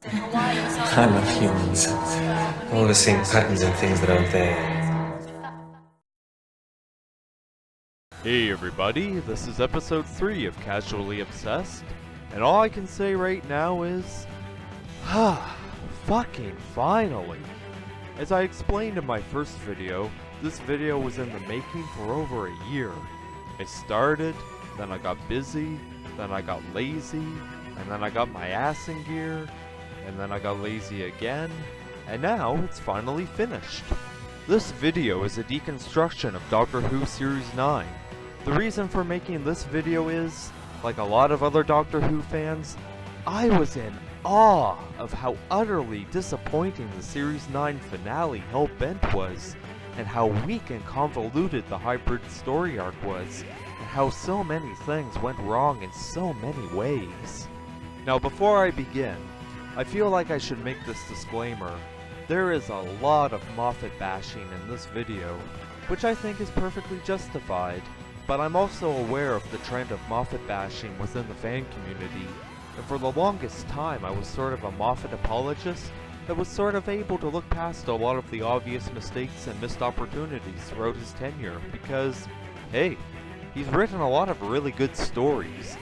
I love humans. All the same patterns and things that aren't there. Hey everybody, this is episode 3 of Casually Obsessed, and all I can say right now is, fucking finally! As I explained in my first video, this video was in the making for over a year. I started, then I got busy, then I got lazy, and then I got my ass in gear, and then I got lazy again, and now it's finally finished. This video is a deconstruction of Doctor Who Series 9. The reason for making this video is, like a lot of other Doctor Who fans, I was in awe of how utterly disappointing the Series 9 finale Hellbent was, and how weak and convoluted the hybrid story arc was, and how so many things went wrong in so many ways. Now before I begin, I feel like I should make this disclaimer. There is a lot of Moffat bashing in this video, which I think is perfectly justified, but I'm also aware of the trend of Moffat bashing within the fan community, and for the longest time I was sort of a Moffat apologist that was sort of able to look past a lot of the obvious mistakes and missed opportunities throughout his tenure, because, hey, he's written a lot of really good stories.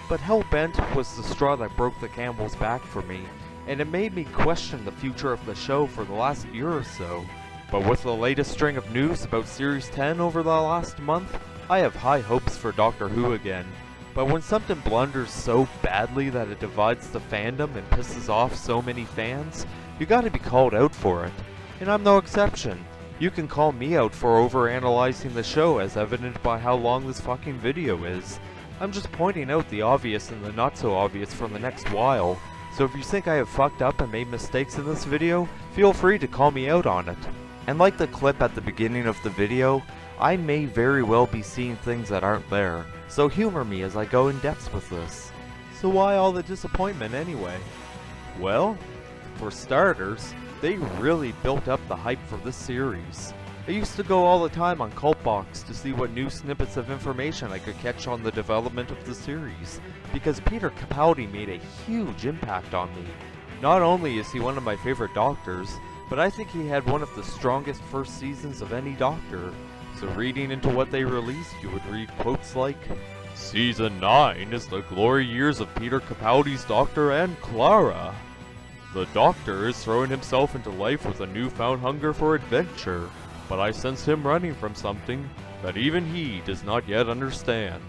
But Hellbent was the straw that broke the camel's back for me, and it made me question the future of the show for the last year or so. But with the latest string of news about Series 10 over the last month, I have high hopes for Doctor Who again. But when something blunders so badly that it divides the fandom and pisses off so many fans, you gotta be called out for it. And I'm no exception. You can call me out for overanalyzing the show, as evident by how long this fucking video is. I'm just pointing out the obvious and the not so obvious for the next while. So if you think I have fucked up and made mistakes in this video, feel free to call me out on it. And like the clip at the beginning of the video, I may very well be seeing things that aren't there, so humor me as I go in depth with this. So why all the disappointment anyway? Well, for starters, they really built up the hype for this series. I used to go all the time on Cultbox to see what new snippets of information I could catch on the development of the series, because Peter Capaldi made a huge impact on me. Not only is he one of my favorite Doctors, but I think he had one of the strongest first seasons of any Doctor. So reading into what they released, you would read quotes like, "Season 9 is the glory years of Peter Capaldi's Doctor and Clara. The Doctor is throwing himself into life with a newfound hunger for adventure, but I sense him running from something that even he does not yet understand."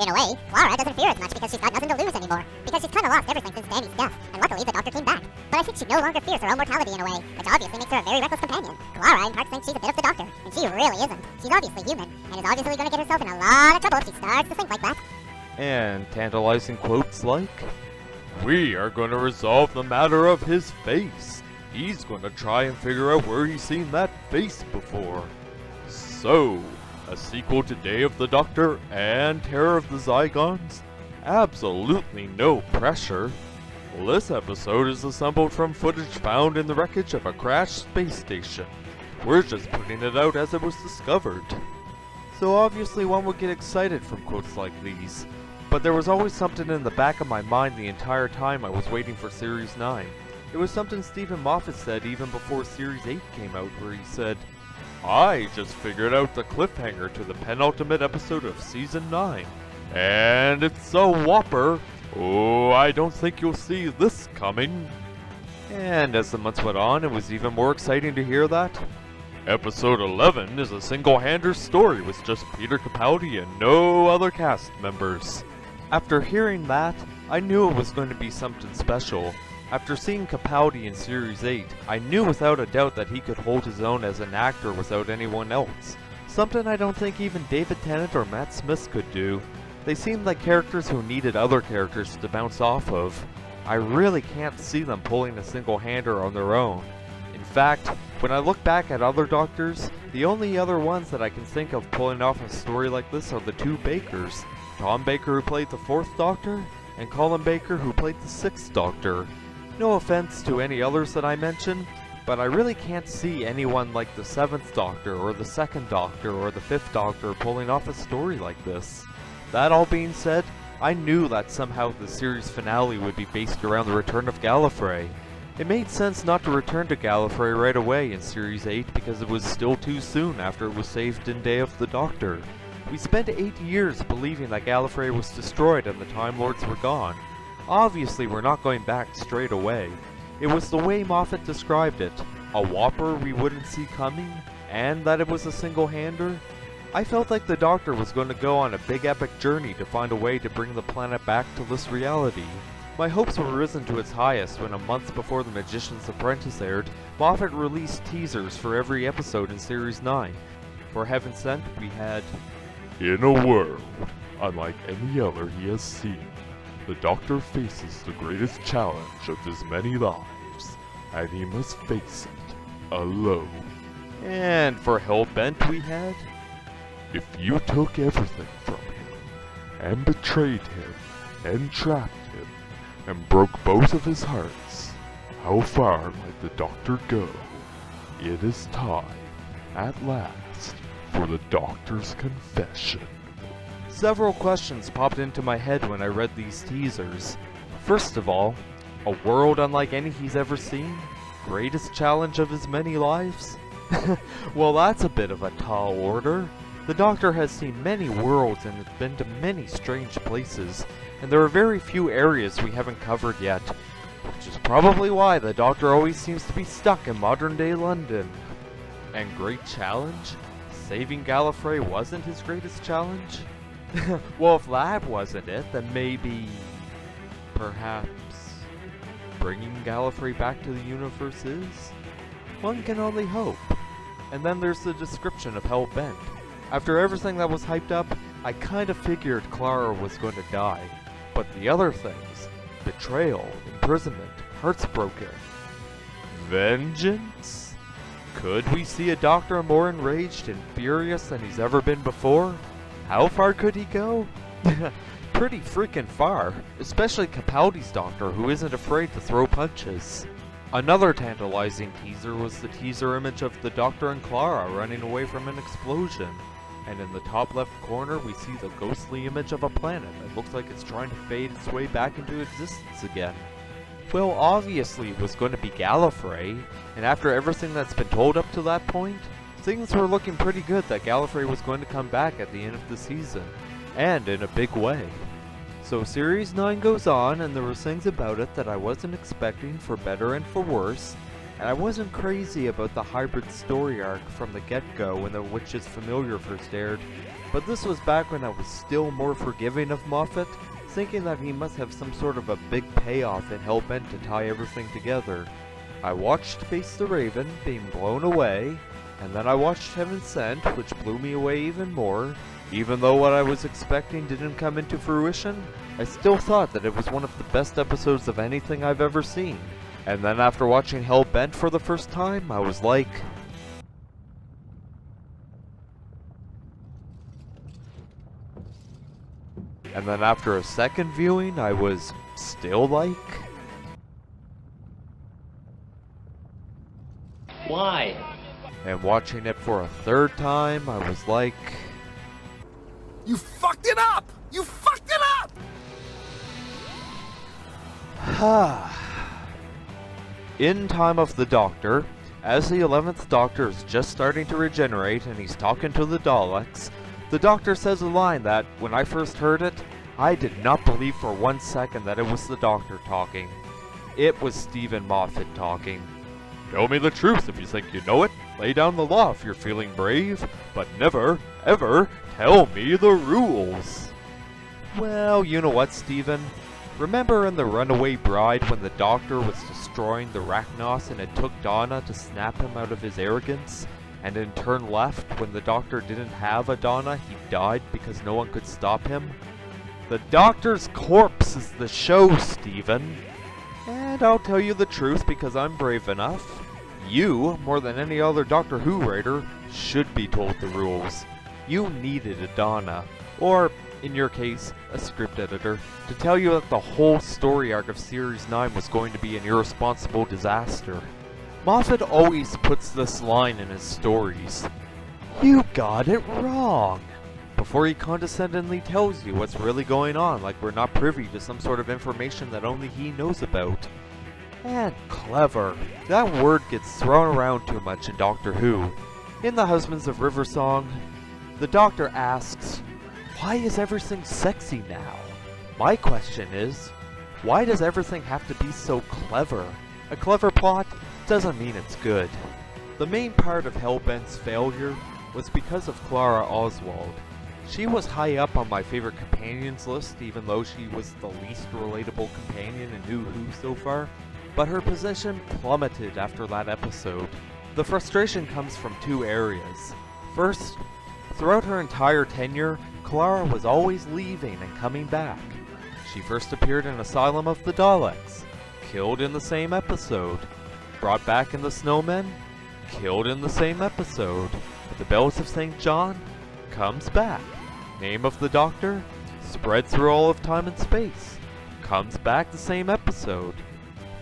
In a way, Clara doesn't fear as much because she's got nothing to lose anymore, because she's kind of lost everything since Danny's death, and luckily the Doctor came back. But I think she no longer fears her own mortality in a way, which obviously makes her a very reckless companion. Clara in part thinks she's a bit of the Doctor, and she really isn't. She's obviously human, and is obviously going to get herself in a lot of trouble if she starts to think like that. And tantalizing quotes like, "We are going to resolve the matter of his face. He's going to try and figure out where he's seen that face before. So, a sequel to Day of the Doctor and Terror of the Zygons? Absolutely no pressure. This episode is assembled from footage found in the wreckage of a crashed space station. We're just putting it out as it was discovered." So obviously one would get excited from quotes like these, but there was always something in the back of my mind the entire time I was waiting for Series 9. It was something Stephen Moffat said even before Series 8 came out, where he said, "I just figured out the cliffhanger to the penultimate episode of Season 9. And it's a whopper. Oh, I don't think you'll see this coming." And as the months went on, it was even more exciting to hear that. Episode 11 is a single-hander story with just Peter Capaldi and no other cast members. After hearing that, I knew it was going to be something special. After seeing Capaldi in Series 8, I knew without a doubt that he could hold his own as an actor without anyone else. Something I don't think even David Tennant or Matt Smith could do. They seemed like characters who needed other characters to bounce off of. I really can't see them pulling a single-hander on their own. In fact, when I look back at other Doctors, the only other ones that I can think of pulling off a story like this are the two Bakers. Tom Baker, who played the 4th Doctor, and Colin Baker, who played the 6th Doctor. No offense to any others that I mentioned, but I really can't see anyone like the 7th Doctor, or the 2nd Doctor, or the 5th Doctor pulling off a story like this. That all being said, I knew that somehow the series finale would be based around the return of Gallifrey. It made sense not to return to Gallifrey right away in Series 8 because it was still too soon after it was saved in Day of the Doctor. We spent 8 years believing that Gallifrey was destroyed and the Time Lords were gone. Obviously we're not going back straight away. It was the way Moffat described it, a whopper we wouldn't see coming, and that it was a single-hander. I felt like the Doctor was going to go on a big epic journey to find a way to bring the planet back to this reality. My hopes were risen to its highest when a month before The Magician's Apprentice aired, Moffat released teasers for every episode in Series 9. For Heaven Sent, we had In a world unlike any other he has seen, the Doctor faces the greatest challenge of his many lives, and he must face it alone. And for Hellbent we had If you took everything from him, and betrayed him, and trapped him, and broke both of his hearts, how far might the Doctor go? It is time, at last, for the Doctor's confession. Several questions popped into my head when I read these teasers. First of all, a world unlike any he's ever seen? Greatest challenge of his many lives? Well, that's a bit of a tall order. The Doctor has seen many worlds and has been to many strange places, and there are very few areas we haven't covered yet, which is probably why the Doctor always seems to be stuck in modern-day London. And great challenge? Saving Gallifrey wasn't his greatest challenge? Well, if that wasn't it, then maybe... perhaps... bringing Gallifrey back to the universe is? One can only hope. And then there's the description of Hellbent. After everything that was hyped up, I kinda figured Clara was going to die. But the other things... betrayal, imprisonment, hearts broken... vengeance? Could we see a Doctor more enraged and furious than he's ever been before? How far could he go? Pretty freaking far, especially Capaldi's Doctor, who isn't afraid to throw punches. Another tantalizing teaser was the teaser image of the Doctor and Clara running away from an explosion. And in the top left corner we see the ghostly image of a planet that looks like it's trying to fade its way back into existence again. Well, obviously it was going to be Gallifrey, and after everything that's been told up to that point, things were looking pretty good that Gallifrey was going to come back at the end of the season, and in a big way. So Series 9 goes on, and there were things about it that I wasn't expecting, for better and for worse, and I wasn't crazy about the hybrid story arc from the get-go when The Witch's Familiar first aired, but this was back when I was still more forgiving of Moffat, thinking that he must have some sort of a big payoff in Hellbent to tie everything together. I watched Face the Raven being blown away, and then I watched Heaven Sent, which blew me away even more. Even though what I was expecting didn't come into fruition, I still thought that it was one of the best episodes of anything I've ever seen. And then after watching Hellbent for the first time, I was like... And then after a second viewing, I was still like... Why? And watching it for a third time, I was like... You fucked it up! You fucked it up! In Time of the Doctor, as the 11th Doctor is just starting to regenerate and he's talking to the Daleks, the Doctor says a line that, when I first heard it, I did not believe for 1 second that it was the Doctor talking. It was Stephen Moffat talking. Tell me the truth if you think you know it. Lay down the law if you're feeling brave, but never, ever tell me the rules. Well, you know what, Stephen? Remember in The Runaway Bride when the Doctor was destroying the Rachnos and it took Donna to snap him out of his arrogance? And in turn left, when the Doctor didn't have a Donna, he died because no one could stop him? The Doctor's corpse is the show, Stephen. And I'll tell you the truth because I'm brave enough. You, more than any other Doctor Who writer, should be told the rules. You needed a Donna, or, in your case, a script editor, to tell you that the whole story arc of Series 9 was going to be an irresponsible disaster. Moffat always puts this line in his stories. You got it wrong. before he condescendingly tells you what's really going on, like we're not privy to some sort of information that only he knows about. And clever. That word gets thrown around too much in Doctor Who. In The Husbands of River Song, the Doctor asks, why is everything sexy now? My question is, why does everything have to be so clever? A clever plot doesn't mean it's good. The main part of Hellbent's failure was because of Clara Oswald. She was high up on my favorite companions list, even though she was the least relatable companion in New Who so far, but her position plummeted after that episode. The frustration comes from two areas. First, throughout her entire tenure, Clara was always leaving and coming back. She first appeared in Asylum of the Daleks, killed in the same episode. Brought back in The Snowmen, killed in the same episode. At the Bells of St. John, comes back. Name of the Doctor, spread through all of time and space. Comes back the same episode.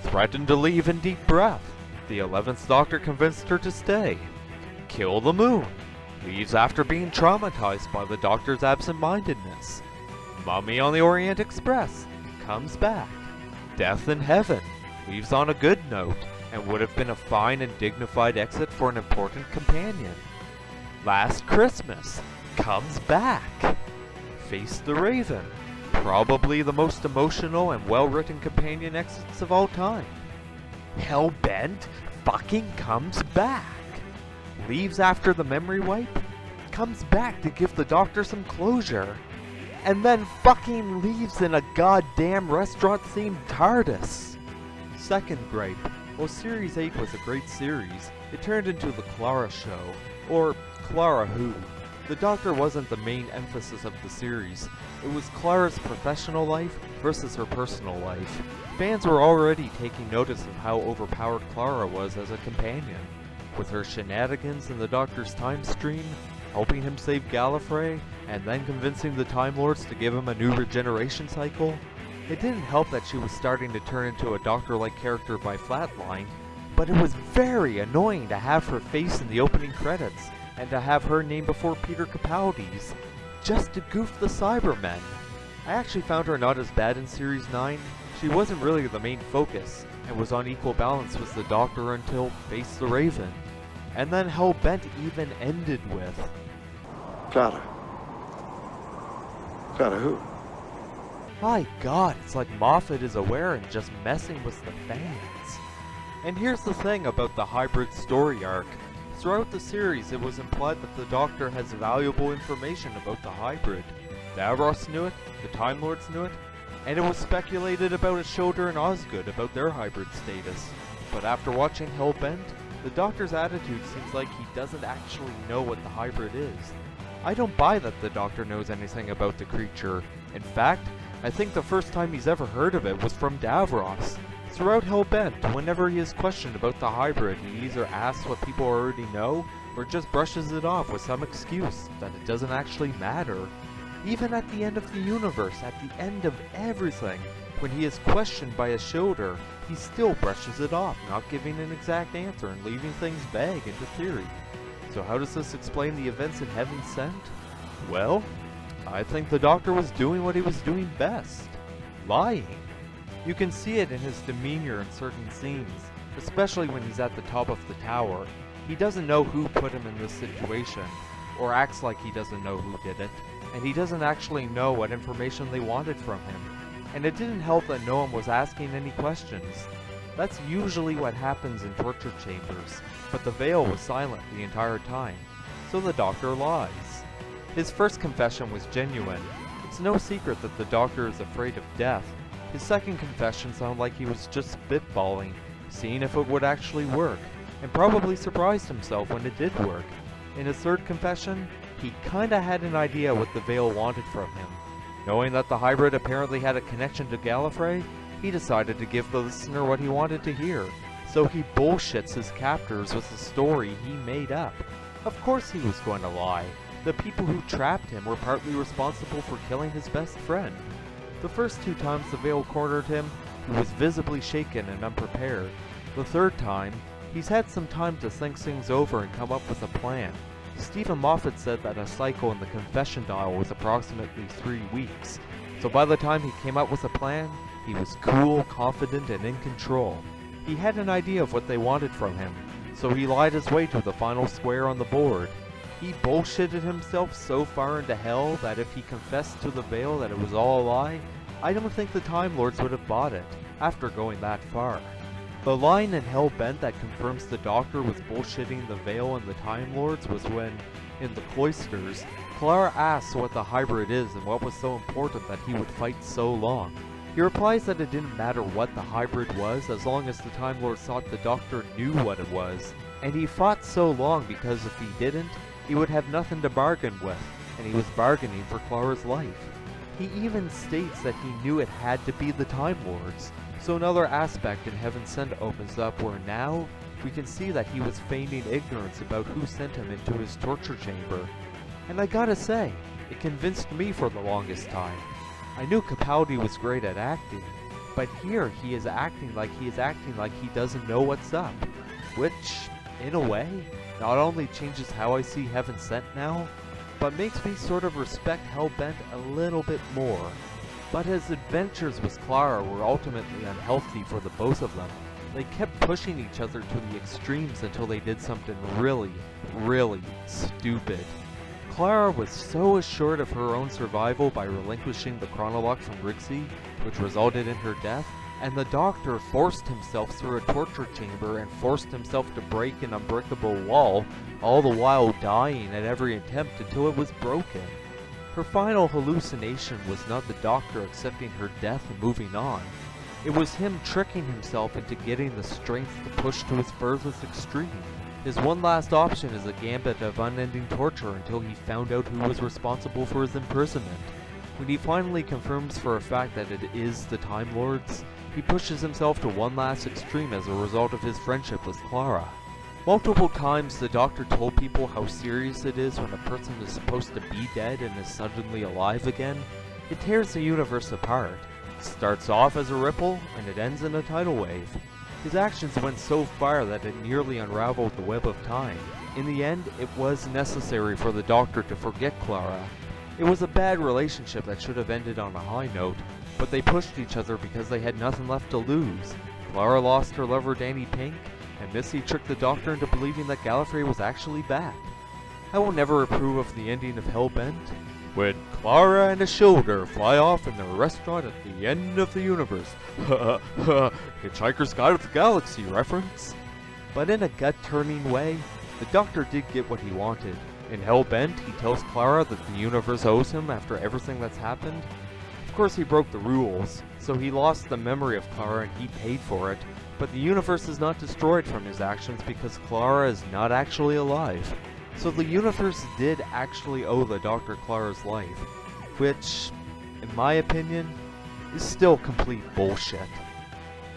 Threatened to leave in Deep Breath. The 11th Doctor convinced her to stay. Kill the Moon. Leaves after being traumatized by the Doctor's absent-mindedness. Mummy on the Orient Express. Comes back. Death in Heaven. Leaves on a good note, and would have been a fine and dignified exit for an important companion. Last Christmas. Comes back. Face the Raven. Probably the most emotional and well-written companion exits of all time. Hellbent fucking comes back. Leaves after the memory wipe. Comes back to give the Doctor some closure. And then fucking leaves in a goddamn restaurant-themed TARDIS. Second gripe. While Series 8 was a great series, it turned into the Clara show, or Clara Who. The Doctor wasn't the main emphasis of the series. It was Clara's professional life versus her personal life. Fans were already taking notice of how overpowered Clara was as a companion. With her shenanigans in the Doctor's time stream, helping him save Gallifrey, and then convincing the Time Lords to give him a new regeneration cycle, it didn't help that she was starting to turn into a Doctor-like character by Flatline, but it was very annoying to have her face in the opening credits, and to have her name before Peter Capaldi's, just to goof the Cybermen. I actually found her not as bad in Series 9. She wasn't really the main focus, and was on equal balance with the Doctor until Face the Raven. And then Hellbent even ended with... Clara. Clara who? My god, it's like Moffat is aware and just messing with the fans. And here's the thing about the hybrid story arc. Throughout the series, it was implied that the Doctor has valuable information about the hybrid. Davros knew it, the Time Lords knew it, and it was speculated about Ashildr and Osgood about their hybrid status. But after watching Hellbent, the Doctor's attitude seems like he doesn't actually know what the hybrid is. I don't buy that the Doctor knows anything about the creature. In fact, I think the first time he's ever heard of it was from Davros. Throughout Hellbent, whenever he is questioned about the hybrid, he either asks what people already know, or just brushes it off with some excuse that it doesn't actually matter. Even at the end of the universe, at the end of everything, when he is questioned by Ashildr, he still brushes it off, not giving an exact answer and leaving things vague into theory. So how does this explain the events in Heaven Sent? Well, I think the Doctor was doing what he was doing best. Lying. You can see it in his demeanor in certain scenes, especially when he's at the top of the tower. He doesn't know who put him in this situation, or acts like he doesn't know who did it, and he doesn't actually know what information they wanted from him. And it didn't help that no one was asking any questions. That's usually what happens in torture chambers, but the veil was silent the entire time, so the Doctor lies. His first confession was genuine. It's no secret that the Doctor is afraid of death. His second confession sounded like he was just spitballing, seeing if it would actually work, and probably surprised himself when it did work. In his third confession, he kinda had an idea what the Veil wanted from him. Knowing that the hybrid apparently had a connection to Gallifrey, he decided to give the listener what he wanted to hear, so he bullshits his captors with a story he made up. Of course he was going to lie. The people who trapped him were partly responsible for killing his best friend. The first two times the Veil cornered him, he was visibly shaken and unprepared. The third time, he's had some time to think things over and come up with a plan. Stephen Moffat said that a cycle in the confession dial was approximately 3 weeks, so by the time he came up with a plan, he was cool, confident, and in control. He had an idea of what they wanted from him, so he lied his way to the final square on the board. He bullshitted himself so far into hell that if he confessed to the Veil that it was all a lie, I don't think the Time Lords would have bought it, after going that far. The line in Hellbent that confirms the Doctor was bullshitting the Veil and the Time Lords was when, in the cloisters, Clara asks what the hybrid is and what was so important that he would fight so long. He replies that it didn't matter what the hybrid was as long as the Time Lords thought the Doctor knew what it was, and he fought so long because if he didn't, he would have nothing to bargain with, and he was bargaining for Clara's life. He even states that he knew it had to be the Time Lords, so another aspect in Heaven Sent opens up where now we can see that he was feigning ignorance about who sent him into his torture chamber. And I gotta say, it convinced me for the longest time. I knew Capaldi was great at acting, but here he is acting like he doesn't know what's up, which, in a way, not only changes how I see Heaven Sent now, but makes me sort of respect Hellbent a little bit more. But his adventures with Clara were ultimately unhealthy for the both of them. They kept pushing each other to the extremes until they did something really, really stupid. Clara was so assured of her own survival by relinquishing the chronologue from Rigsy, which resulted in her death, and the Doctor forced himself through a torture chamber and forced himself to break an unbreakable wall, all the while dying at every attempt until it was broken. Her final hallucination was not the Doctor accepting her death and moving on. It was him tricking himself into getting the strength to push to his furthest extreme. His one last option is a gambit of unending torture until he found out who was responsible for his imprisonment. When he finally confirms for a fact that it is the Time Lords, he pushes himself to one last extreme as a result of his friendship with Clara. Multiple times the Doctor told people how serious it is when a person is supposed to be dead and is suddenly alive again. It tears the universe apart. It starts off as a ripple, and it ends in a tidal wave. His actions went so far that it nearly unraveled the web of time. In the end, it was necessary for the Doctor to forget Clara. It was a bad relationship that should have ended on a high note, but they pushed each other because they had nothing left to lose. Clara lost her lover Danny Pink, and Missy tricked the Doctor into believing that Gallifrey was actually back. I will never approve of the ending of Hellbent. When Clara and a shoulder fly off in their restaurant at the end of the universe. Hitchhiker's Guide to the Galaxy reference. But in a gut-turning way, the Doctor did get what he wanted. In Hellbent, he tells Clara that the universe owes him after everything that's happened. Of course he broke the rules, so he lost the memory of Clara and he paid for it. But the universe is not destroyed from his actions because Clara is not actually alive. So the universe did actually owe the Doctor Clara's life, which, in my opinion, is still complete bullshit.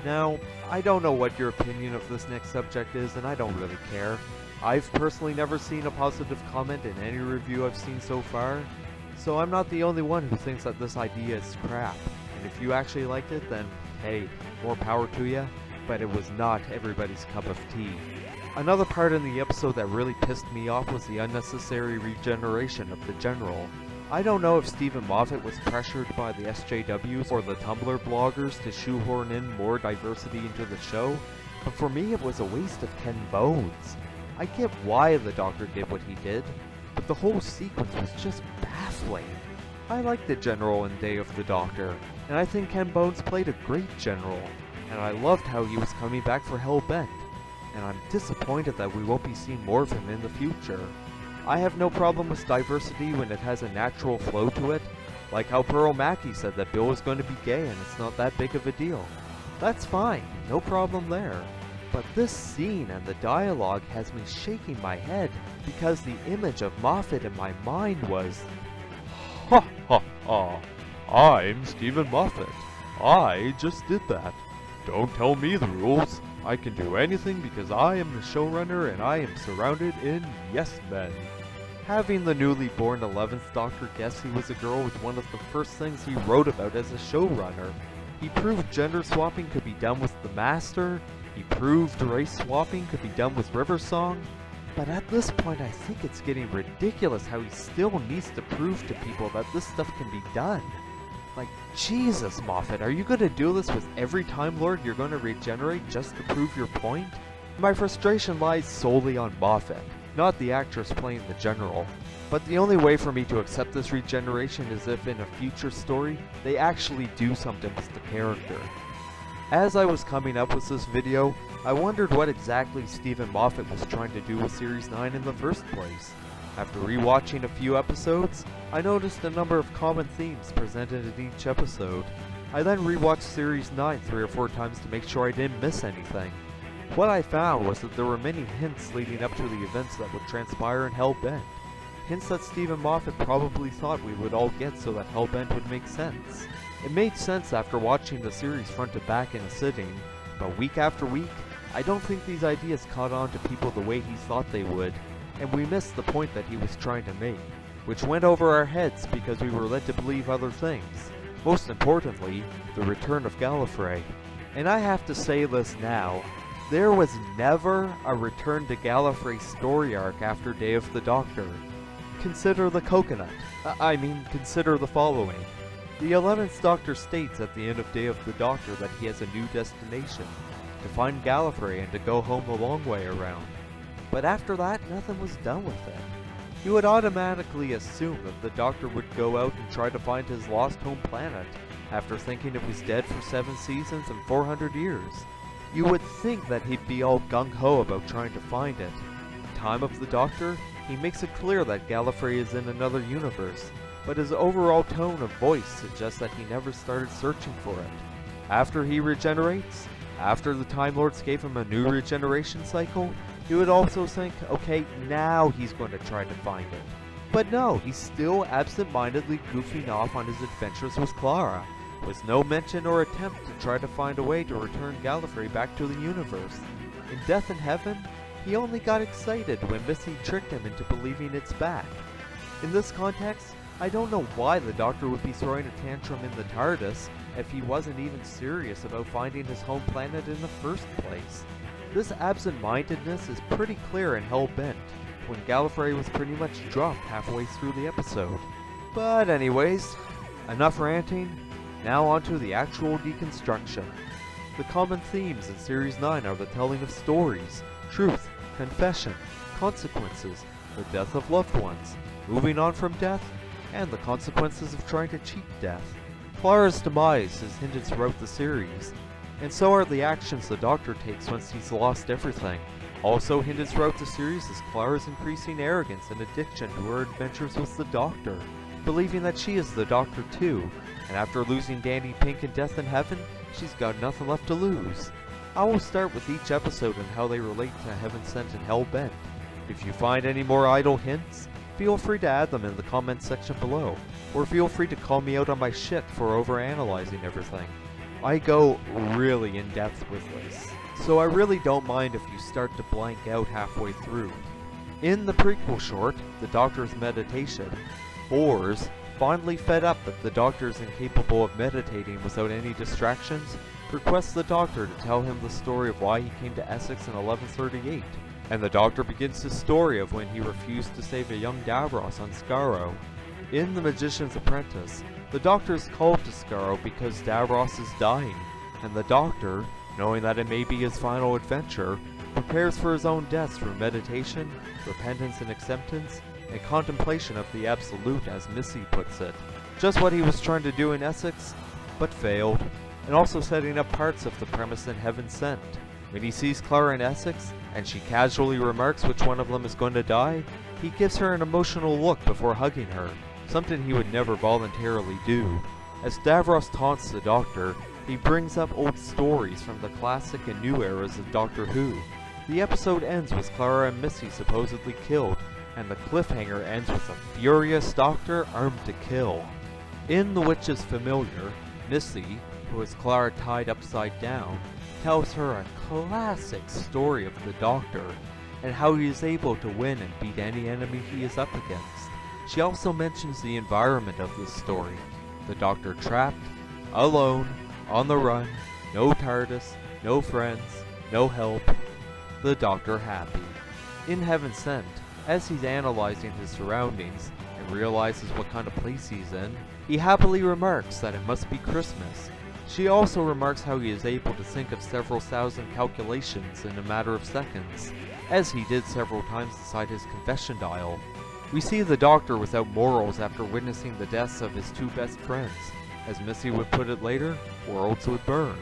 Now, I don't know what your opinion of this next subject is, and I don't really care. I've personally never seen a positive comment in any review I've seen so far, so I'm not the only one who thinks that this idea is crap. And if you actually liked it, then hey, more power to ya. But it was not everybody's cup of tea. Another part in the episode that really pissed me off was the unnecessary regeneration of the General. I don't know if Stephen Moffat was pressured by the SJWs or the Tumblr bloggers to shoehorn in more diversity into the show, but for me it was a waste of Ken Bones. I get why the Doctor did what he did, but the whole sequence was just baffling. I liked the General in Day of the Doctor, and I think Ken Bones played a great General. And I loved how he was coming back for Hellbent, and I'm disappointed that we won't be seeing more of him in the future. I have no problem with diversity when it has a natural flow to it, like how Pearl Mackie said that Bill was going to be gay and it's not that big of a deal. That's fine, no problem there. But this scene and the dialogue has me shaking my head because the image of Moffat in my mind was, ha ha ha, I'm Stephen Moffat. I just did that. Don't tell me the rules. I can do anything because I am the showrunner and I am surrounded in yes men. Having the newly born 11th Doctor guess he was a girl was one of the first things he wrote about as a showrunner. He proved gender swapping could be done with the Master. He proved race swapping could be done with Riversong. But at this point, I think it's getting ridiculous how he still needs to prove to people that this stuff can be done. Like, Jesus, Moffat, are you going to do this with every Time Lord you're going to regenerate just to prove your point? My frustration lies solely on Moffat, not the actress playing the General. But the only way for me to accept this regeneration is if in a future story, they actually do something with the character. As I was coming up with this video, I wondered what exactly Stephen Moffat was trying to do with Series 9 in the first place. After rewatching a few episodes, I noticed a number of common themes presented in each episode. I then rewatched Series 9 3 or 4 times to make sure I didn't miss anything. What I found was that there were many hints leading up to the events that would transpire in Hellbent. Hints that Stephen Moffat probably thought we would all get so that Hellbent would make sense. It made sense after watching the series front to back in a sitting, but week after week, I don't think these ideas caught on to people the way he thought they would, and we missed the point that he was trying to make, which went over our heads because we were led to believe other things. Most importantly, the return of Gallifrey. And I have to say this now, there was never a return to Gallifrey story arc after Day of the Doctor. Consider the coconut. Consider the following. The 11th Doctor states at the end of Day of the Doctor that he has a new destination, to find Gallifrey and to go home a long way around. But after that, nothing was done with it. You would automatically assume that the Doctor would go out and try to find his lost home planet, after thinking it was dead for 7 seasons and 400 years. You would think that he'd be all gung-ho about trying to find it. Time of the Doctor, he makes it clear that Gallifrey is in another universe, but his overall tone of voice suggests that he never started searching for it. After he regenerates, after the Time Lords gave him a new regeneration cycle, you would also think, okay, now he's going to try to find it. But no, he's still absent-mindedly goofing off on his adventures with Clara, with no mention or attempt to try to find a way to return Gallifrey back to the universe. In Death in Heaven, he only got excited when Missy tricked him into believing it's back. In this context, I don't know why the Doctor would be throwing a tantrum in the TARDIS if he wasn't even serious about finding his home planet in the first place. This absent-mindedness is pretty clear in Hellbent, when Gallifrey was pretty much dropped halfway through the episode. But anyways, enough ranting, now onto the actual deconstruction. The common themes in Series 9 are the telling of stories, truth, confession, consequences, the death of loved ones, moving on from death, and the consequences of trying to cheat death. Clara's demise is hinted throughout the series, and so are the actions the Doctor takes once he's lost everything. Also hinted throughout the series is Clara's increasing arrogance and addiction to her adventures with the Doctor, believing that she is the Doctor too, and after losing Danny Pink in Death in Heaven, she's got nothing left to lose. I will start with each episode and how they relate to Heaven Sent and Hellbent. If you find any more idle hints, feel free to add them in the comments section below, or feel free to call me out on my shit for overanalyzing everything. I go really in depth with this, so I really don't mind if you start to blank out halfway through. In the prequel short, The Doctor's Meditation, Bors, finally fed up that the Doctor is incapable of meditating without any distractions, requests the Doctor to tell him the story of why he came to Essex in 1138, and the Doctor begins his story of when he refused to save a young Davros on Skaro. In The Magician's Apprentice, the Doctor is called to Skaro because Davros is dying, and the Doctor, knowing that it may be his final adventure, prepares for his own death through meditation, repentance and acceptance, and contemplation of the Absolute, as Missy puts it. Just what he was trying to do in Essex, but failed, and also setting up parts of the premise in Heaven Sent. When he sees Clara in Essex, and she casually remarks which one of them is going to die, he gives her an emotional look before hugging her, something he would never voluntarily do. As Davros taunts the Doctor, he brings up old stories from the classic and new eras of Doctor Who. The episode ends with Clara and Missy supposedly killed, and the cliffhanger ends with a furious Doctor armed to kill. In The Witch's Familiar, Missy, who has Clara tied upside down, tells her a classic story of the Doctor, and how he is able to win and beat any enemy he is up against. She also mentions the environment of this story. The Doctor trapped, alone, on the run, no TARDIS, no friends, no help. The Doctor happy. In Heaven Sent, as he's analyzing his surroundings and realizes what kind of place he's in, he happily remarks that it must be Christmas. She also remarks how he is able to think of several thousand calculations in a matter of seconds, as he did several times inside his confession dial. We see the Doctor without morals after witnessing the deaths of his two best friends. As Missy would put it later, worlds would burn.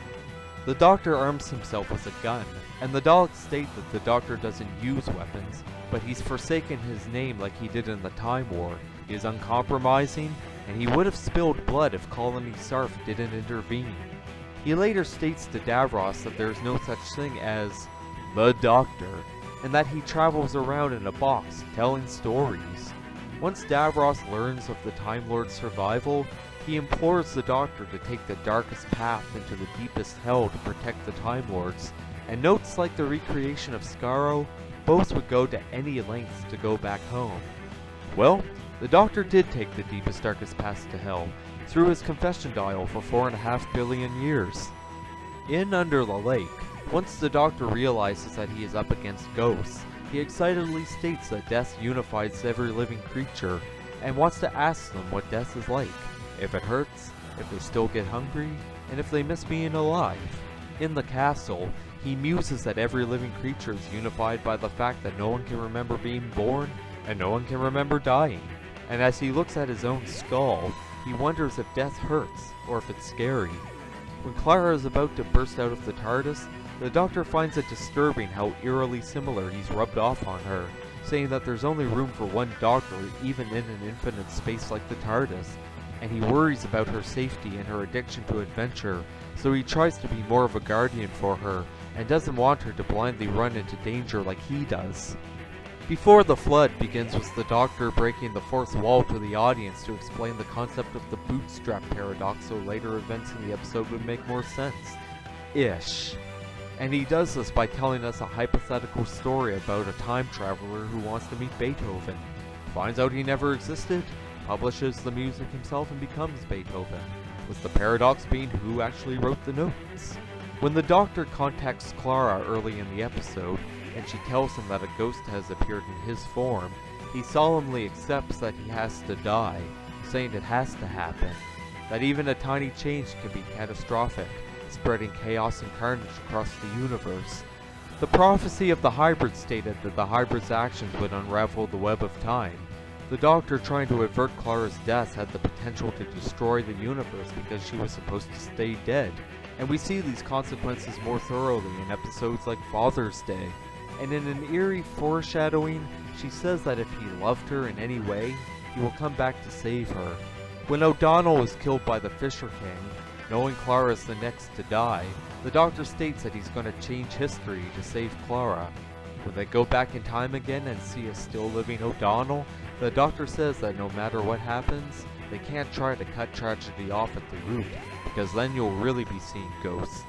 The Doctor arms himself with a gun, and the Daleks state that the Doctor doesn't use weapons, but he's forsaken his name like he did in the Time War. He is uncompromising, and he would have spilled blood if Colony Sarf didn't intervene. He later states to Davros that there is no such thing as the Doctor, and that he travels around in a box telling stories. Once Davros learns of the Time Lord's survival, he implores the Doctor to take the darkest path into the deepest hell to protect the Time Lords, and notes like the recreation of Skaro, both would go to any lengths to go back home. Well, the Doctor did take the deepest, darkest path to hell, through his confession dial for 4.5 billion years. In Under the Lake, once the Doctor realizes that he is up against ghosts, he excitedly states that death unifies every living creature, and wants to ask them what death is like, if it hurts, if they still get hungry, and if they miss being alive. In the castle, he muses that every living creature is unified by the fact that no one can remember being born, and no one can remember dying. And as he looks at his own skull, he wonders if death hurts, or if it's scary. When Clara is about to burst out of the TARDIS, the Doctor finds it disturbing how eerily similar he's rubbed off on her, saying that there's only room for one Doctor even in an infinite space like the TARDIS, and he worries about her safety and her addiction to adventure, so he tries to be more of a guardian for her, and doesn't want her to blindly run into danger like he does. Before the Flood begins with the Doctor breaking the fourth wall to the audience to explain the concept of the bootstrap paradox so later events in the episode would make more sense. Ish. And he does this by telling us a hypothetical story about a time traveler who wants to meet Beethoven, finds out he never existed, publishes the music himself and becomes Beethoven, with the paradox being who actually wrote the notes. When the Doctor contacts Clara early in the episode, and she tells him that a ghost has appeared in his form, he solemnly accepts that he has to die, saying it has to happen, that even a tiny change can be catastrophic, spreading chaos and carnage across the universe. The prophecy of the hybrid stated that the hybrid's actions would unravel the web of time. The Doctor trying to avert Clara's death had the potential to destroy the universe because she was supposed to stay dead, and we see these consequences more thoroughly in episodes like Father's Day. And in an eerie foreshadowing, she says that if he loved her in any way, he will come back to save her. When O'Donnell is killed by the Fisher King, knowing Clara is the next to die, the Doctor states that he's going to change history to save Clara. When they go back in time again and see a still living O'Donnell, the Doctor says that no matter what happens, they can't try to cut tragedy off at the root, because then you'll really be seeing ghosts.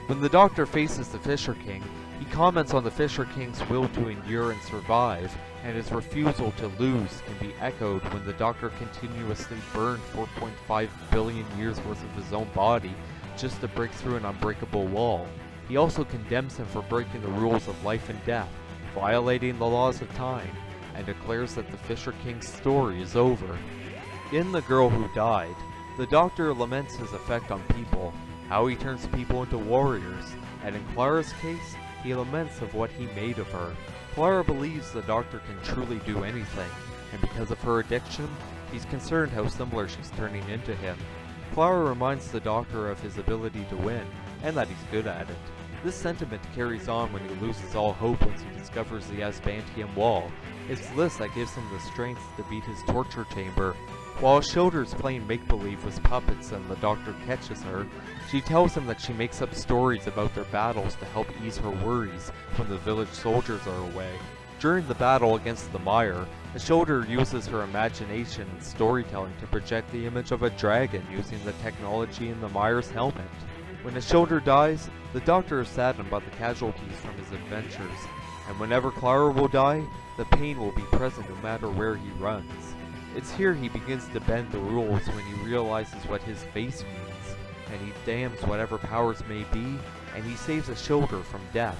When the Doctor faces the Fisher King, he comments on the Fisher King's will to endure and survive, and his refusal to lose can be echoed when the Doctor continuously burned 4.5 billion years worth of his own body just to break through an unbreakable wall. He also condemns him for breaking the rules of life and death, violating the laws of time, and declares that the Fisher King's story is over. In The Girl Who Died, the Doctor laments his effect on people, how he turns people into warriors, and in Clara's case, he laments of what he made of her. Clara believes the Doctor can truly do anything, and because of her addiction, he's concerned how similar she's turning into him. Clara reminds the Doctor of his ability to win, and that he's good at it. This sentiment carries on when he loses all hope once he discovers the Asbantium wall. It's this that gives him the strength to beat his torture chamber. While Schilder's playing make-believe with puppets and the Doctor catches her, she tells him that she makes up stories about their battles to help ease her worries when the village soldiers are away. During the battle against the Mire, Schilder uses her imagination and storytelling to project the image of a dragon using the technology in the Mire's helmet. When Schilder dies, the Doctor is saddened by the casualties from his adventures, and whenever Clara will die, the pain will be present no matter where he runs. It's here he begins to bend the rules when he realizes what his face means, and he damns whatever powers may be, and he saves Schilder from death.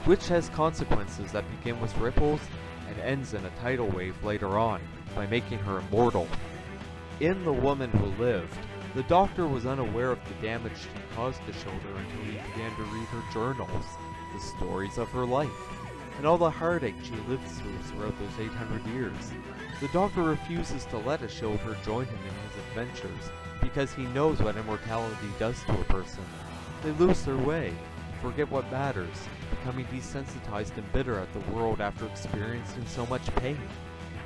which has consequences that begin with ripples and ends in a tidal wave later on by making her immortal. In The Woman Who Lived, the Doctor was unaware of the damage she caused to Shoulder until he began to read her journals, the stories of her life, and all the heartache she lived through throughout those 800 years. The Doctor refuses to let Shoulder join him in his adventures because he knows what immortality does to a person. They lose their way, forget what matters, becoming desensitized and bitter at the world after experiencing so much pain.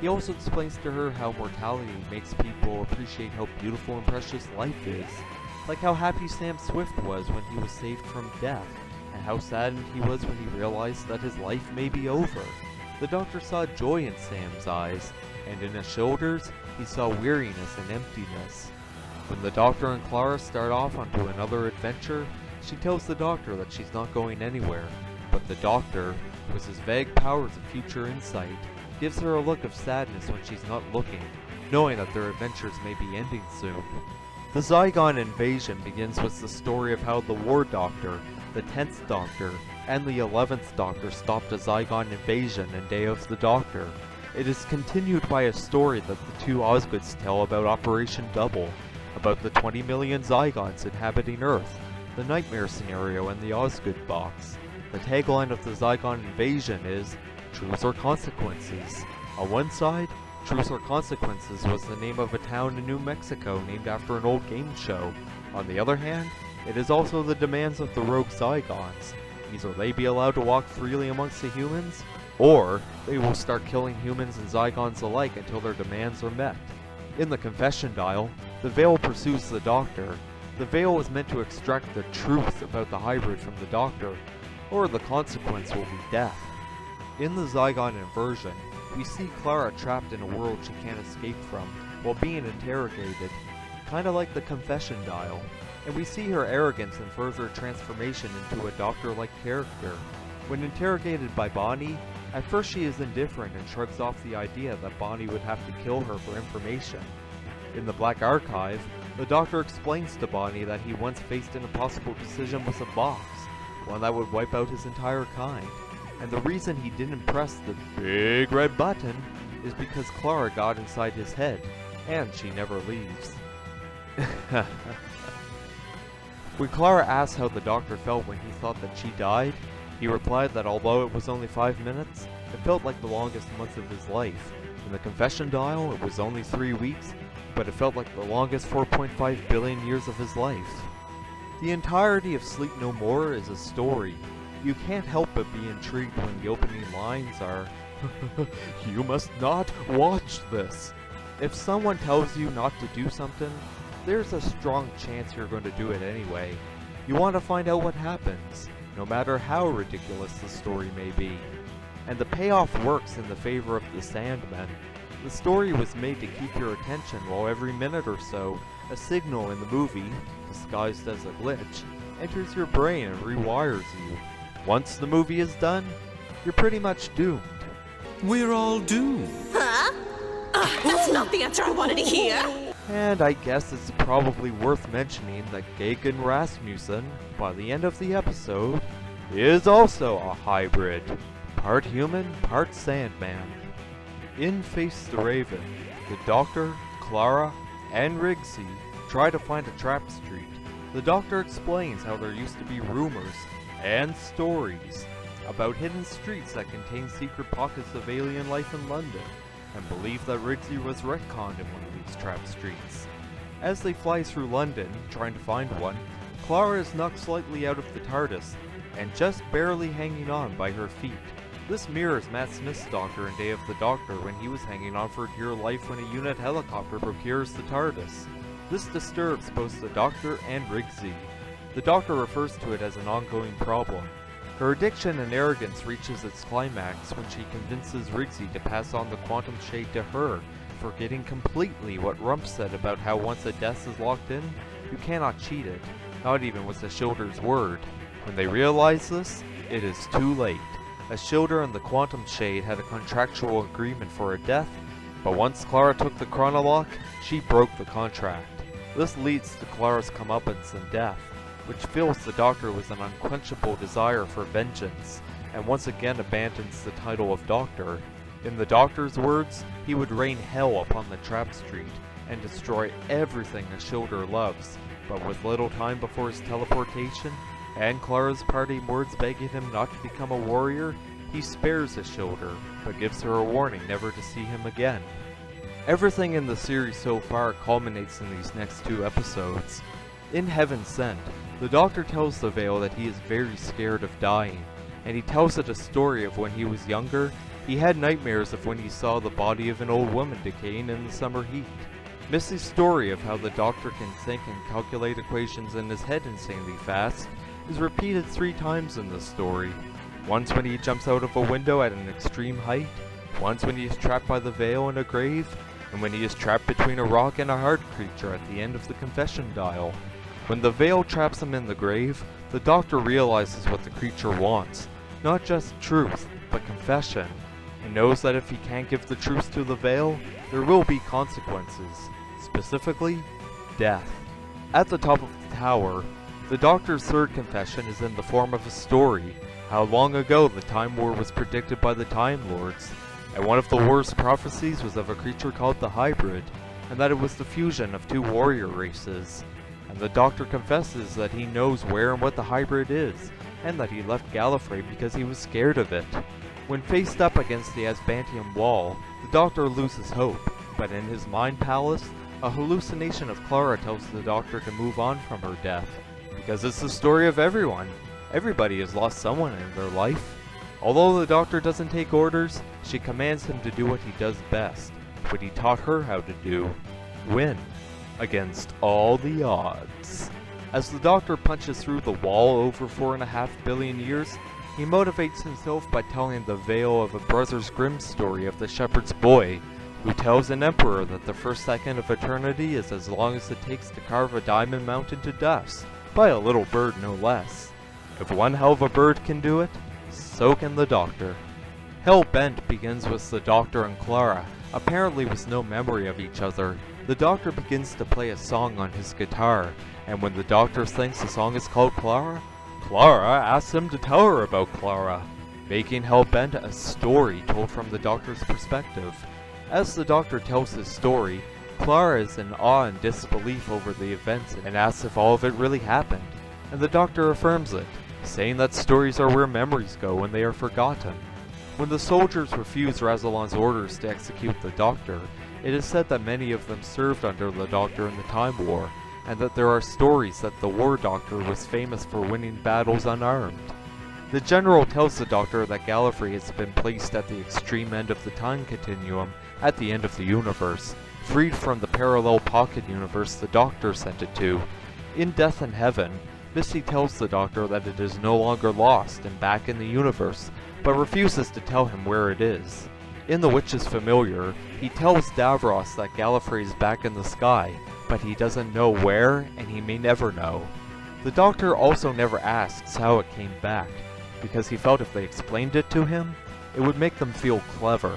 He also explains to her how mortality makes people appreciate how beautiful and precious life is, like how happy Sam Swift was when he was saved from death, and how saddened he was when he realized that his life may be over. The Doctor saw joy in Sam's eyes, and in his shoulders, he saw weariness and emptiness. When the Doctor and Clara start off onto another adventure, she tells the Doctor that she's not going anywhere, but the Doctor, with his vague powers of future insight, gives her a look of sadness when she's not looking, knowing that their adventures may be ending soon. The Zygon Invasion begins with the story of how the War Doctor, the 10th Doctor, and the 11th Doctor stopped a Zygon Invasion in Day of the Doctor. It is continued by a story that the two Osgoods tell about Operation Double, about the 20 million Zygons inhabiting Earth, the nightmare scenario in the Osgood box. The tagline of the Zygon Invasion is, Truth or Consequences. On one side, Truth or Consequences was the name of a town in New Mexico named after an old game show. On the other hand, it is also the demands of the rogue Zygons. Either they be allowed to walk freely amongst the humans, or they will start killing humans and Zygons alike until their demands are met. In the confession dial, the Veil pursues the Doctor. The Veil was meant to extract the truth about the hybrid from the Doctor, or the consequence will be death. In the Zygon Inversion, we see Clara trapped in a world she can't escape from while being interrogated, kinda like the confession dial, and we see her arrogance and further transformation into a Doctor-like character. When interrogated by Bonnie, at first she is indifferent and shrugs off the idea that Bonnie would have to kill her for information. In the Black Archive, the Doctor explains to Bonnie that he once faced an impossible decision with a box, one that would wipe out his entire kind. And the reason he didn't press the big red button is because Clara got inside his head, and she never leaves. When Clara asked how the Doctor felt when he thought that she died, he replied that although it was only 5 minutes, it felt like the longest months of his life. In the confession dial, it was only 3 weeks, but it felt like the longest 4.5 billion years of his life. The entirety of Sleep No More is a story. You can't help but be intrigued when the opening lines are, "You must not watch this." If someone tells you not to do something, there's a strong chance you're going to do it anyway. You want to find out what happens, no matter how ridiculous the story may be. And the payoff works in the favor of the Sandmen. The story was made to keep your attention while every minute or so, a signal in the movie, disguised as a glitch, enters your brain and rewires you. Once the movie is done, you're pretty much doomed. We're all doomed. Huh? That's not the answer I wanted to hear. And I guess it's probably worth mentioning that Gagan Rasmussen, by the end of the episode, is also a hybrid. Part human, part Sandman. In Face the Raven, the Doctor, Clara, and Rigsy try to find a trap street. The Doctor explains how there used to be rumors and stories about hidden streets that contain secret pockets of alien life in London, and believe that Rigsy was retconned in one of these trap streets. As they fly through London, trying to find one, Clara is knocked slightly out of the TARDIS, and just barely hanging on by her feet. This mirrors Matt Smith's Doctor in Day of the Doctor when he was hanging on for dear life when a unit helicopter procures the TARDIS. This disturbs both the Doctor and Rigsy. The Doctor refers to it as an ongoing problem. Her addiction and arrogance reaches its climax when she convinces Rigsy to pass on the quantum shade to her, forgetting completely what Rump said about how once a death is locked in, you cannot cheat it, not even with the Shielders' word. When they realize this, it is too late. A Shielder and the quantum shade had a contractual agreement for a death, but once Clara took the chronolock, she broke the contract. This leads to Clara's comeuppance and death, which fills the Doctor with an unquenchable desire for vengeance, and once again abandons the title of Doctor. In the Doctor's words, he would rain hell upon the Trap Street and destroy everything Ashildr loves, but with little time before his teleportation, and Clara's parting words begging him not to become a warrior, he spares Ashildr, but gives her a warning never to see him again. Everything in the series so far culminates in these next 2 episodes. In Heaven Sent, the Doctor tells the Veil that he is very scared of dying, and he tells it a story of when he was younger. He had nightmares of when he saw the body of an old woman decaying in the summer heat. Missy's story of how the Doctor can think and calculate equations in his head insanely fast is repeated 3 times in the story. Once when he jumps out of a window at an extreme height, once when he is trapped by the Veil in a grave, and when he is trapped between a rock and a hard creature at the end of the confession dial. When the Veil traps him in the grave, the Doctor realizes what the creature wants, not just truth, but confession, and knows that if he can't give the truth to the Veil, there will be consequences, specifically, death. At the top of the tower, the Doctor's 3rd confession is in the form of a story, how long ago the Time War was predicted by the Time Lords, and one of the war's prophecies was of a creature called the Hybrid, and that it was the fusion of 2 warrior races. And the Doctor confesses that he knows where and what the Hybrid is, and that he left Gallifrey because he was scared of it. When faced up against the Asbantian wall, the Doctor loses hope, but in his mind palace, a hallucination of Clara tells the Doctor to move on from her death, because it's the story of everyone. Everybody has lost someone in their life. Although the Doctor doesn't take orders, she commands him to do what he does best, what he taught her how to do: win, against all the odds. As the Doctor punches through the wall over 4.5 billion years, he motivates himself by telling the Veil of a Brothers Grimm story of the shepherd's boy, who tells an emperor that the first second of eternity is as long as it takes to carve a diamond mountain to dust, by a little bird no less. If one hell of a bird can do it, so can the Doctor. Hell Bent begins with the Doctor and Clara, apparently with no memory of each other. The Doctor begins to play a song on his guitar, and when the Doctor thinks the song is called Clara, Clara asks him to tell her about Clara, making Hell Bent a story told from the Doctor's perspective. As the Doctor tells his story, Clara is in awe and disbelief over the events and asks if all of it really happened, and the Doctor affirms it, saying that stories are where memories go when they are forgotten. When the soldiers refuse Rassilon's orders to execute the Doctor, it is said that many of them served under the Doctor in the Time War, and that there are stories that the War Doctor was famous for winning battles unarmed. The General tells the Doctor that Gallifrey has been placed at the extreme end of the time continuum, at the end of the universe, freed from the parallel pocket universe the Doctor sent it to. In Death in Heaven, Misty tells the Doctor that it is no longer lost and back in the universe, but refuses to tell him where it is. In The Witch's Familiar, he tells Davros that Gallifrey is back in the sky, but he doesn't know where, and he may never know. The Doctor also never asks how it came back, because he felt if they explained it to him, it would make them feel clever.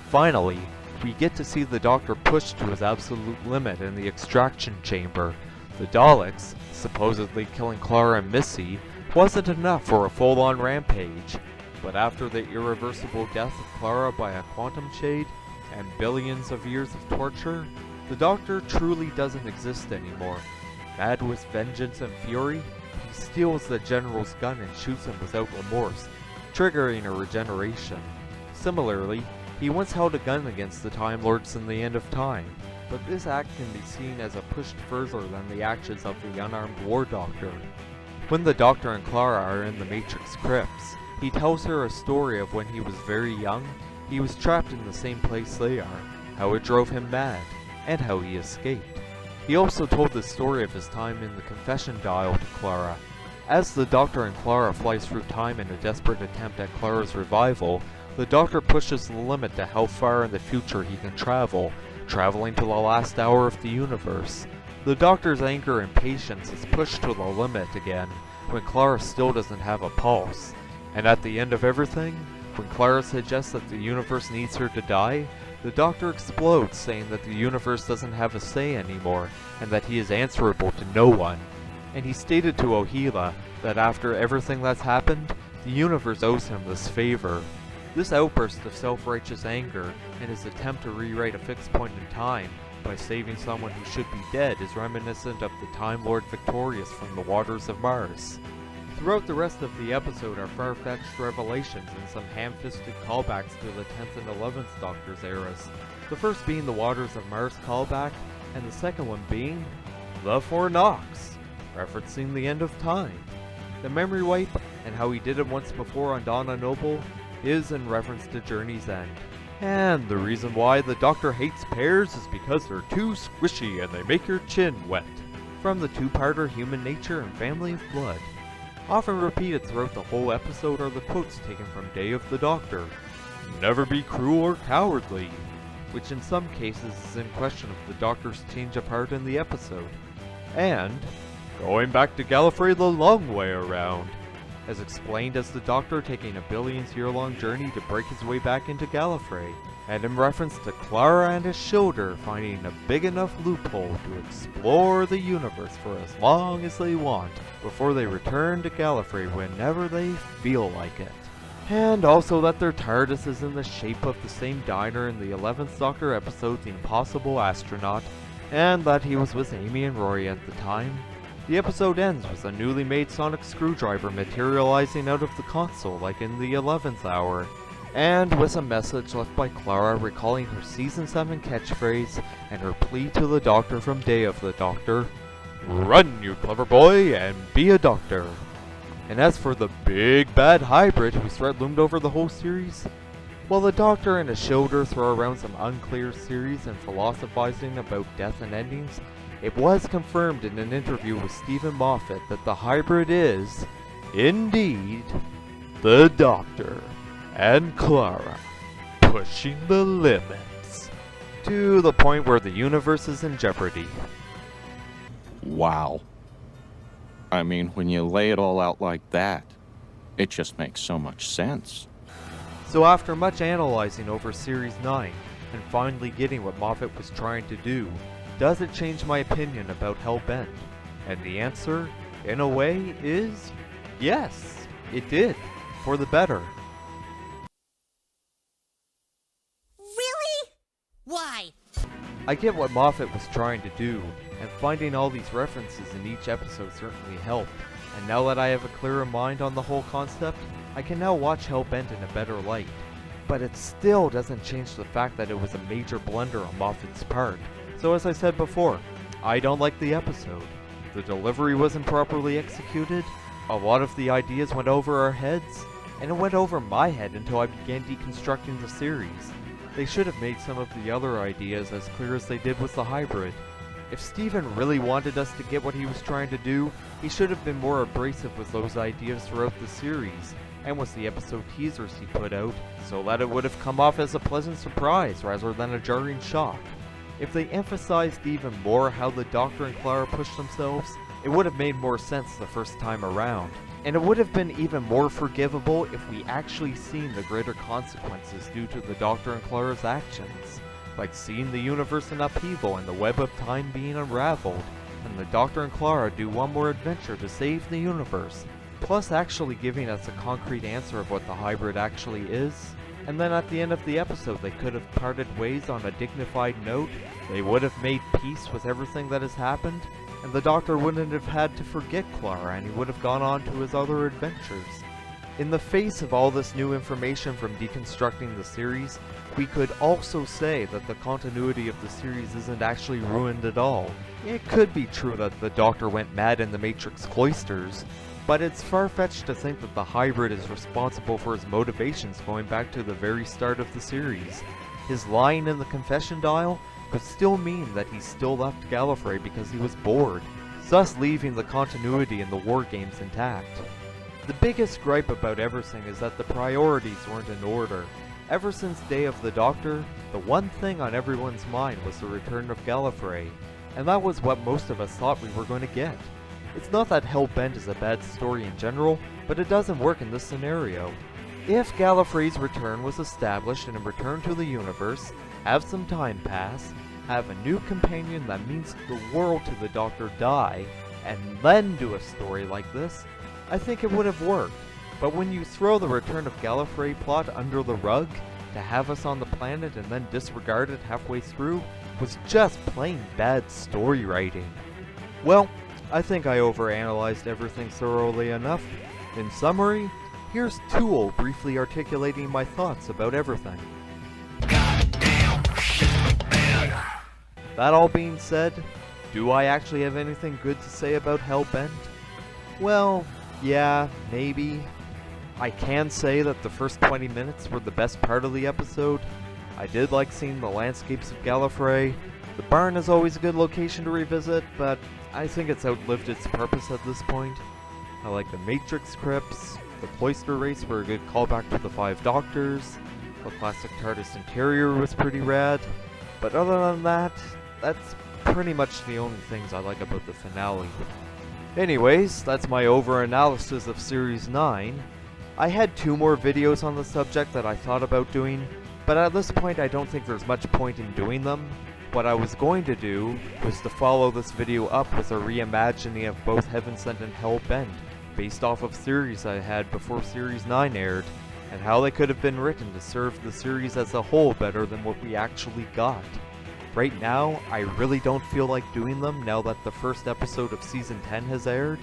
Finally, we get to see the Doctor pushed to his absolute limit in the extraction chamber. The Daleks, supposedly killing Clara and Missy, wasn't enough for a full-on rampage. But after the irreversible death of Clara by a quantum shade, and billions of years of torture, the Doctor truly doesn't exist anymore. Mad with vengeance and fury, he steals the General's gun and shoots him without remorse, triggering a regeneration. Similarly, he once held a gun against the Time Lords in the End of Time, but this act can be seen as a push further than the actions of the unarmed War Doctor. When the Doctor and Clara are in the Matrix crypts, he tells her a story of when he was very young, he was trapped in the same place they are, how it drove him mad, and how he escaped. He also told the story of his time in the confession dial to Clara. As the Doctor and Clara flies through time in a desperate attempt at Clara's revival, the Doctor pushes the limit to how far in the future he can travel, traveling to the last hour of the universe. The Doctor's anger and patience is pushed to the limit again, when Clara still doesn't have a pulse. And at the end of everything, when Clara suggests that the universe needs her to die, the Doctor explodes, saying that the universe doesn't have a say anymore, and that he is answerable to no one. And he stated to Ohila that after everything that's happened, The universe owes him this favor. This outburst of self-righteous anger and his attempt to rewrite a fixed point in time by saving someone who should be dead is reminiscent of the Time Lord Victorious from the waters of Mars. Throughout the rest of the episode are far-fetched revelations and some ham-fisted callbacks to the 10th and 11th Doctor's eras. The first being the Waters of Mars callback, and the second one being the Four Knocks, referencing the end of time. The memory wipe, and how he did it once before on Donna Noble, is in reference to Journey's End. And the reason why the Doctor hates pears is because they're too squishy and they make your chin wet. From the two-parter Human Nature and Family of Blood. Often repeated throughout the whole episode are the quotes taken from Day of the Doctor. Never be cruel or cowardly, which in some cases is in question of the Doctor's change of heart in the episode. And going back to Gallifrey the long way around, as explained as the Doctor taking a billions-year-long journey to break his way back into Gallifrey, and in reference to Clara and his shoulder finding a big enough loophole to explore the universe for as long as they want, before they return to Gallifrey whenever they feel like it. And also that their TARDIS is in the shape of the same diner in the 11th Doctor episode The Impossible Astronaut, and that he was with Amy and Rory at the time. The episode ends with a newly made sonic screwdriver materializing out of the console like in the 11th hour, and with a message left by Clara recalling her Season 7 catchphrase and her plea to the Doctor from Day of the Doctor, "Run, you clever boy, and be a doctor." And as for the big bad hybrid whose threat loomed over the whole series, while the Doctor and his shoulder throw around some unclear theories and philosophizing about death and endings, it was confirmed in an interview with Stephen Moffat that the hybrid is, indeed, the Doctor and Clara pushing the limits to the point where the universe is in jeopardy. Wow. I mean, when you lay it all out like that, it just makes so much sense. So after much analyzing over Series 9, and finally getting what Moffat was trying to do, does it change my opinion about Hellbent? And the answer, in a way, is yes, it did, for the better. Really? Why? I get what Moffat was trying to do, and finding all these references in each episode certainly helped, and now that I have a clearer mind on the whole concept, I can now watch Hellbent in a better light. But it still doesn't change the fact that it was a major blunder on Moffat's part. So as I said before, I don't like the episode. The delivery wasn't properly executed, a lot of the ideas went over our heads, and it went over my head until I began deconstructing the series. They should have made some of the other ideas as clear as they did with the hybrid. If Steven really wanted us to get what he was trying to do, he should have been more abrasive with those ideas throughout the series, and with the episode teasers he put out, so that it would have come off as a pleasant surprise rather than a jarring shock. If they emphasized even more how the Doctor and Clara pushed themselves, it would have made more sense the first time around. And it would have been even more forgivable if we actually seen the greater consequences due to the Doctor and Clara's actions, like seeing the universe in upheaval and the web of time being unraveled, and the Doctor and Clara do one more adventure to save the universe, plus actually giving us a concrete answer of what the hybrid actually is. And then at the end of the episode they could have parted ways on a dignified note, they would have made peace with everything that has happened, and the Doctor wouldn't have had to forget Clara and he would have gone on to his other adventures. In the face of all this new information from deconstructing the series, we could also say that the continuity of the series isn't actually ruined at all. It could be true that the Doctor went mad in the Matrix cloisters, but it's far-fetched to think that the hybrid is responsible for his motivations going back to the very start of the series. His lying in the confession dial could still mean that he still left Gallifrey because he was bored, thus leaving the continuity in the war games intact. The biggest gripe about everything is that the priorities weren't in order. Ever since Day of the Doctor, the one thing on everyone's mind was the return of Gallifrey, and that was what most of us thought we were going to get. It's not that Hellbent is a bad story in general, but it doesn't work in this scenario. If Gallifrey's return was established in a return to the universe, have some time pass, have a new companion that means the world to the Doctor die, and then do a story like this, I think it would have worked. But when you throw the Return of Gallifrey plot under the rug to have us on the planet and then disregard it halfway through was just plain bad story writing. Well, I think I overanalyzed everything thoroughly enough. In summary, here's Tool briefly articulating my thoughts about everything. That all being said, do I actually have anything good to say about Hellbent? Well, yeah, maybe. I can say that the first 20 minutes were the best part of the episode. I did like seeing the landscapes of Gallifrey. The barn is always a good location to revisit, but I think it's outlived its purpose at this point. I like the Matrix crypts. The Cloister race were a good callback to the Five Doctors. The classic TARDIS interior was pretty rad. But other than that, that's pretty much the only things I like about the finale. Anyways, that's my over-analysis of Series 9. I had 2 more videos on the subject that I thought about doing, but at this point I don't think there's much point in doing them. What I was going to do was to follow this video up with a reimagining of both Heaven Sent and Hellbent, based off of theories I had before Series 9 aired, and how they could have been written to serve the series as a whole better than what we actually got. Right now, I really don't feel like doing them now that the first episode of Season 10 has aired,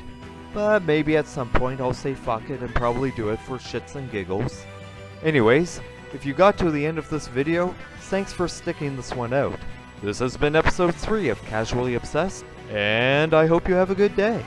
but maybe at some point I'll say fuck it and probably do it for shits and giggles. Anyways, if you got to the end of this video, thanks for sticking this one out. This has been episode 3 of Casually Obsessed, and I hope you have a good day.